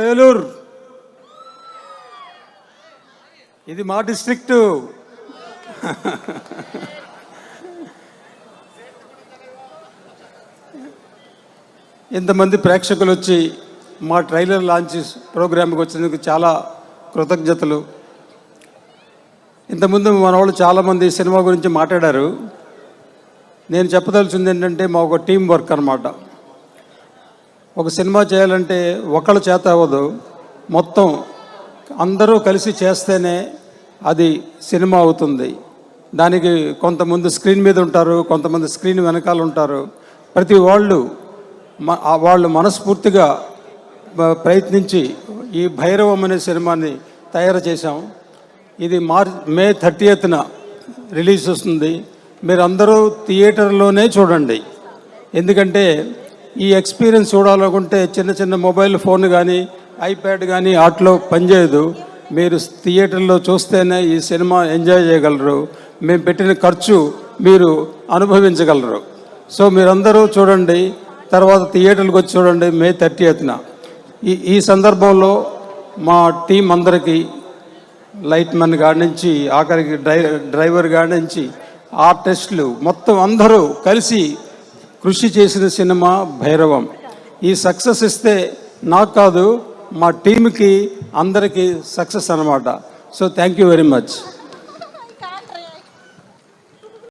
ఏలూరు, ఇది మా డిస్ట్రిక్టు. ఇంతమంది ప్రేక్షకులు వచ్చి మా ట్రైలర్ లాంచ్ ప్రోగ్రామ్కి వచ్చినందుకు చాలా కృతజ్ఞతలు. ఇంతకుముందు మన వాళ్ళు చాలామంది సినిమా గురించి మాట్లాడారు. నేను చెప్పదలుచుంది ఏంటంటే మా ఒక టీం వర్క్ అన్నమాట. ఒక సినిమా చేయాలంటే ఒకళ్ళ చేత అవ్వదు, మొత్తం అందరూ కలిసి చేస్తేనే అది సినిమా అవుతుంది. దానికి కొంతమంది స్క్రీన్ మీద ఉంటారు, కొంతమంది స్క్రీన్ వెనకాల ఉంటారు. ప్రతి వాళ్ళు మనస్ఫూర్తిగా ప్రయత్నించి ఈ భైరవం అనే సినిమాని తయారు చేశాం. ఇది మే 30న రిలీజ్ వస్తుంది. మీరు అందరూ థియేటర్లోనే చూడండి. ఎందుకంటే ఈ ఎక్స్పీరియన్స్ చూడాలనుకుంటే చిన్న చిన్న మొబైల్ ఫోన్ కానీ ఐప్యాడ్ కానీ వాటిలో పనిచేయదు. మీరు థియేటర్లో చూస్తేనే ఈ సినిమా ఎంజాయ్ చేయగలరు. మేము పెట్టిన ఖర్చు మీరు అనుభవించగలరు. సో మీరందరూ చూడండి, తర్వాత థియేటర్కి వచ్చి చూడండి మే 30న. ఈ సందర్భంలో మా టీం అందరికీ, లైట్ మ్యాన్ కాడి నుంచి ఆఖరికి డ్రైవర్ కాడి నుంచి ఆర్టిస్టులు మొత్తం అందరూ కలిసి కృషి చేసిన సినిమా భైరవం. ఈ సక్సెస్ ఇస్తే నాకు కాదు, మా టీంకి అందరికీ సక్సెస్ అన్నమాట. So thank you very much.